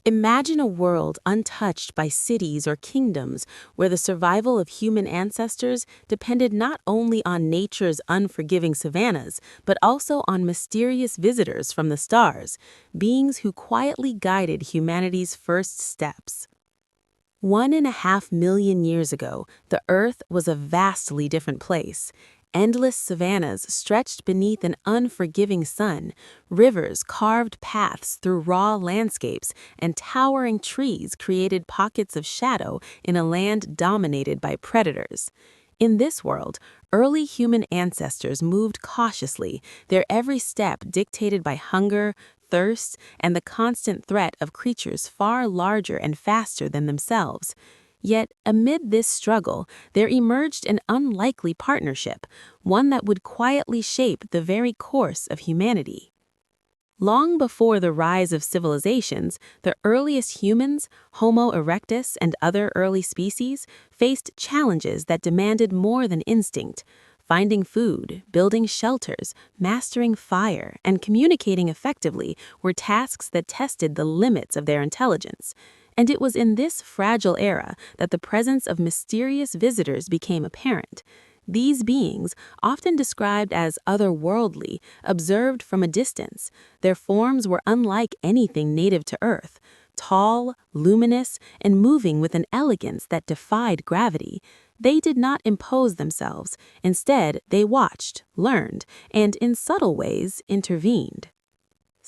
Imagine a world untouched by cities or kingdoms where the survival of human ancestors depended not only on nature's unforgiving savannas, but also on mysterious visitors from the stars, beings who quietly guided humanity's first steps. 1.5 million years ago, the Earth was a vastly different place. Endless savannas stretched beneath an unforgiving sun, rivers carved paths through raw landscapes, and towering trees created pockets of shadow in a land dominated by predators. In this world, early human ancestors moved cautiously, their every step dictated by hunger, thirst, and the constant threat of creatures far larger and faster than themselves. Yet, amid this struggle, there emerged an unlikely partnership, one that would quietly shape the very course of humanity. Long before the rise of civilizations, the earliest humans, Homo erectus and other early species, faced challenges that demanded more than instinct. Finding food, building shelters, mastering fire, and communicating effectively were tasks that tested the limits of their intelligence. And it was in this fragile era that the presence of mysterious visitors became apparent. These beings, often described as otherworldly, observed from a distance. Their forms were unlike anything native to Earth, tall, luminous, and moving with an elegance that defied gravity. They did not impose themselves. Instead, they watched, learned, and in subtle ways intervened.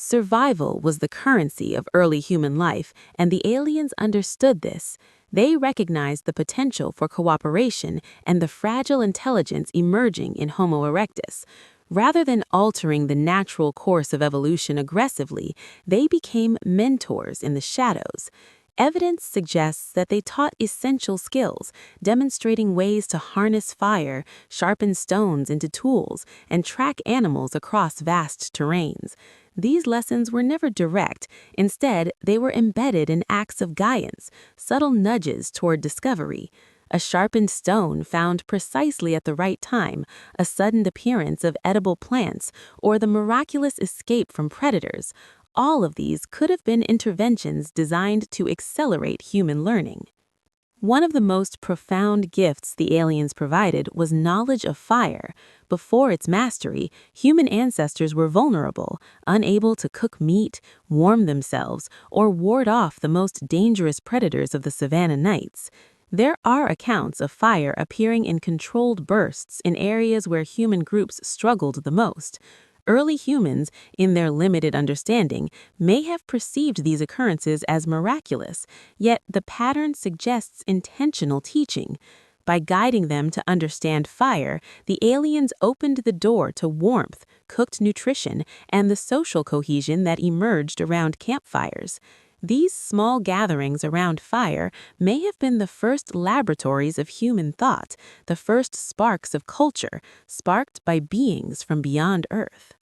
Survival was the currency of early human life, and the aliens understood this. They recognized the potential for cooperation and the fragile intelligence emerging in Homo erectus. Rather than altering the natural course of evolution aggressively, they became mentors in the shadows. Evidence suggests that they taught essential skills, demonstrating ways to harness fire, sharpen stones into tools, and track animals across vast terrains. These lessons were never direct. Instead, they were embedded in acts of guidance, subtle nudges toward discovery. A sharpened stone found precisely at the right time, a sudden appearance of edible plants, or the miraculous escape from predators. All of these could have been interventions designed to accelerate human learning. One of the most profound gifts the aliens provided was knowledge of fire. Before its mastery, human ancestors were vulnerable, unable to cook meat, warm themselves, or ward off the most dangerous predators of the savanna nights. There are accounts of fire appearing in controlled bursts in areas where human groups struggled the most. Early humans, in their limited understanding, may have perceived these occurrences as miraculous, yet the pattern suggests intentional teaching. By guiding them to understand fire, the aliens opened the door to warmth, cooked nutrition, and the social cohesion that emerged around campfires. These small gatherings around fire may have been the first laboratories of human thought, the first sparks of culture, sparked by beings from beyond Earth.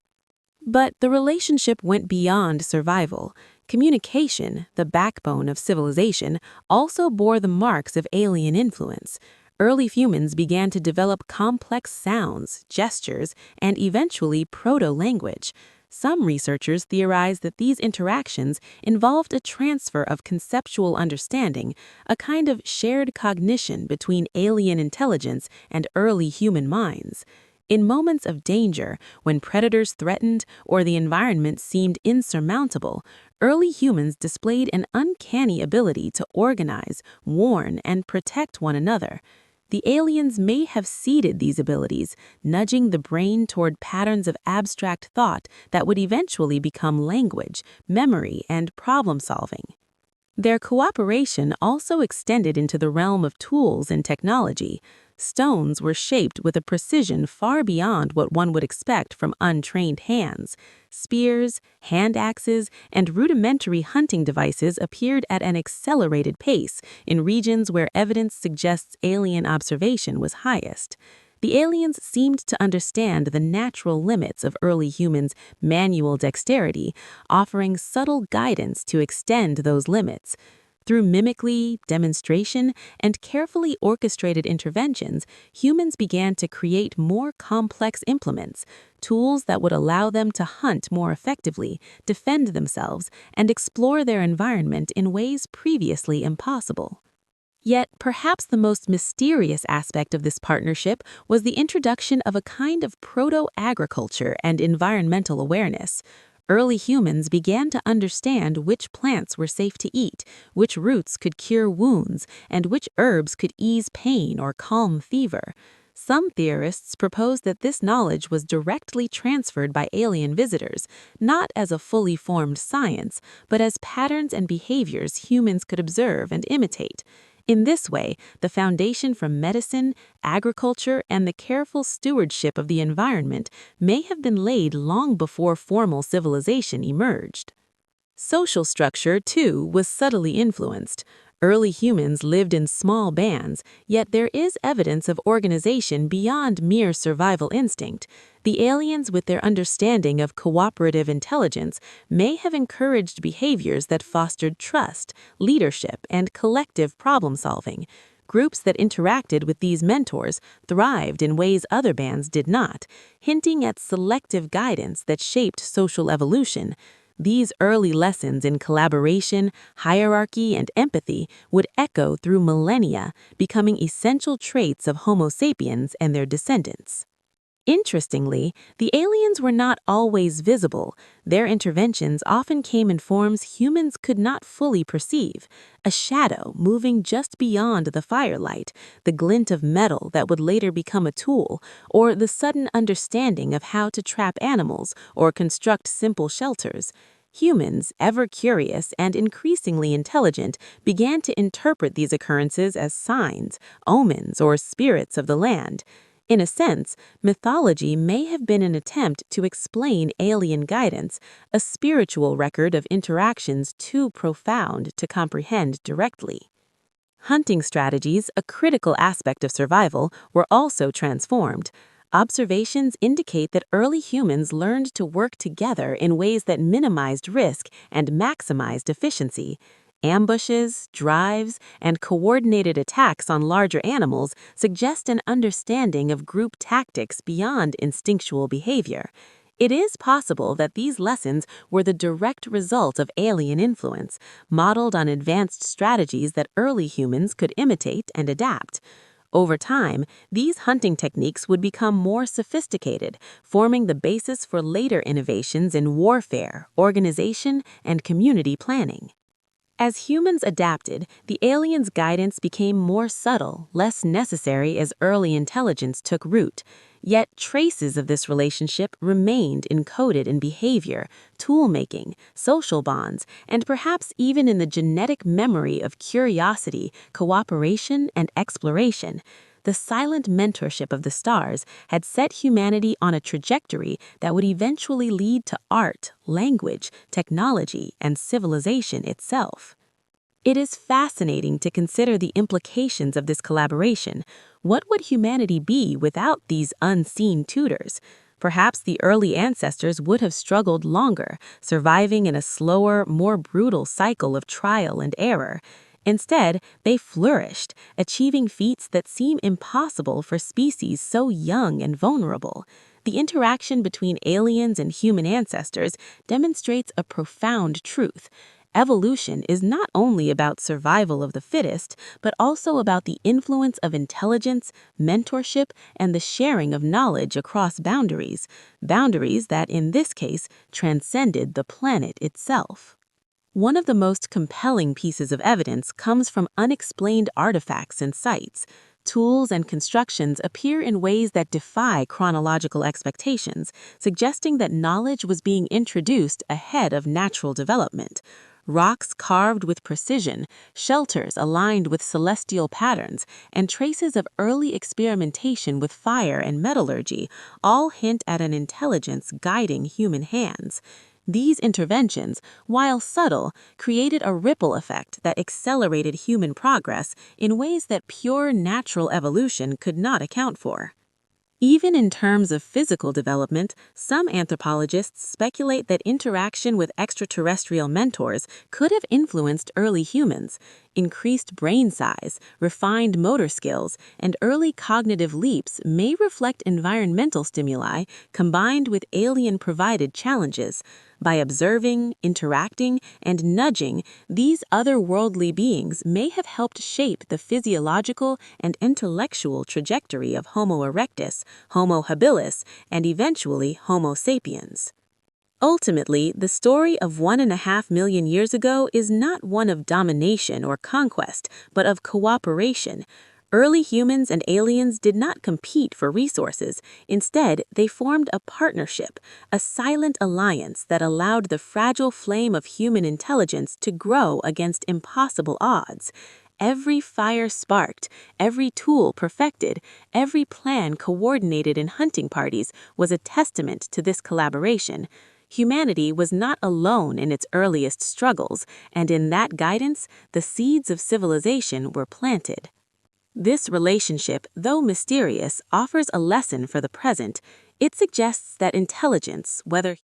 But the relationship went beyond survival. Communication, the backbone of civilization, also bore the marks of alien influence. Early humans began to develop complex sounds, gestures, and eventually proto-language. Some researchers theorize that these interactions involved a transfer of conceptual understanding, a kind of shared cognition between alien intelligence and early human minds. In moments of danger, when predators threatened or the environment seemed insurmountable, early humans displayed an uncanny ability to organize, warn, and protect one another. The aliens may have seeded these abilities, nudging the brain toward patterns of abstract thought that would eventually become language, memory, and problem-solving. Their cooperation also extended into the realm of tools and technology. Stones were shaped with a precision far beyond what one would expect from untrained hands. Spears, hand axes, and rudimentary hunting devices appeared at an accelerated pace in regions where evidence suggests alien observation was highest. The aliens seemed to understand the natural limits of early humans' manual dexterity, offering subtle guidance to extend those limits. Through mimicry, demonstration, and carefully orchestrated interventions, humans began to create more complex implements, tools that would allow them to hunt more effectively, defend themselves, and explore their environment in ways previously impossible. Yet, perhaps the most mysterious aspect of this partnership was the introduction of a kind of proto-agriculture and environmental awareness. Early humans began to understand which plants were safe to eat, which roots could cure wounds, and which herbs could ease pain or calm fever. Some theorists propose that this knowledge was directly transferred by alien visitors, not as a fully formed science, but as patterns and behaviors humans could observe and imitate. In this way, the foundation for medicine, agriculture, and the careful stewardship of the environment may have been laid long before formal civilization emerged. Social structure, too, was subtly influenced. Early humans lived in small bands, yet there is evidence of organization beyond mere survival instinct. The aliens, with their understanding of cooperative intelligence, may have encouraged behaviors that fostered trust, leadership, and collective problem-solving. Groups that interacted with these mentors thrived in ways other bands did not, hinting at selective guidance that shaped social evolution. These early lessons in collaboration, hierarchy, and empathy would echo through millennia, becoming essential traits of Homo sapiens and their descendants. Interestingly, the aliens were not always visible. Their interventions often came in forms humans could not fully perceive: a shadow moving just beyond the firelight, the glint of metal that would later become a tool, or the sudden understanding of how to trap animals or construct simple shelters. Humans, ever curious and increasingly intelligent, began to interpret these occurrences as signs, omens, or spirits of the land. In a sense, mythology may have been an attempt to explain alien guidance, a spiritual record of interactions too profound to comprehend directly. Hunting strategies, a critical aspect of survival, were also transformed. Observations indicate that early humans learned to work together in ways that minimized risk and maximized efficiency. Ambushes, drives, and coordinated attacks on larger animals suggest an understanding of group tactics beyond instinctual behavior. It is possible that these lessons were the direct result of alien influence, modeled on advanced strategies that early humans could imitate and adapt. Over time, these hunting techniques would become more sophisticated, forming the basis for later innovations in warfare, organization, and community planning. As humans adapted, the aliens' guidance became more subtle, less necessary as early intelligence took root. Yet traces of this relationship remained encoded in behavior, tool-making, social bonds, and perhaps even in the genetic memory of curiosity, cooperation, and exploration. The silent mentorship of the stars had set humanity on a trajectory that would eventually lead to art, language, technology, and civilization itself. It is fascinating to consider the implications of this collaboration. What would humanity be without these unseen tutors? Perhaps the early ancestors would have struggled longer, surviving in a slower, more brutal cycle of trial and error. Instead, they flourished, achieving feats that seem impossible for species so young and vulnerable. The interaction between aliens and human ancestors demonstrates a profound truth. Evolution is not only about survival of the fittest, but also about the influence of intelligence, mentorship, and the sharing of knowledge across boundaries that, in this case, transcended the planet itself. One of the most compelling pieces of evidence comes from unexplained artifacts and sites. Tools and constructions appear in ways that defy chronological expectations, suggesting that knowledge was being introduced ahead of natural development. Rocks carved with precision, shelters aligned with celestial patterns, and traces of early experimentation with fire and metallurgy all hint at an intelligence guiding human hands. These interventions, while subtle, created a ripple effect that accelerated human progress in ways that pure natural evolution could not account for. Even in terms of physical development, some anthropologists speculate that interaction with extraterrestrial mentors could have influenced early humans. Increased brain size, refined motor skills, and early cognitive leaps may reflect environmental stimuli combined with alien-provided challenges. By observing, interacting, and nudging, these otherworldly beings may have helped shape the physiological and intellectual trajectory of Homo erectus, Homo habilis, and eventually Homo sapiens. Ultimately, the story of 1.5 million years ago is not one of domination or conquest, but of cooperation. Early humans and aliens did not compete for resources. Instead, they formed a partnership, a silent alliance that allowed the fragile flame of human intelligence to grow against impossible odds. Every fire sparked, every tool perfected, every plan coordinated in hunting parties was a testament to this collaboration. Humanity was not alone in its earliest struggles, and in that guidance, the seeds of civilization were planted. This relationship, though mysterious, offers a lesson for the present. It suggests that intelligence, whether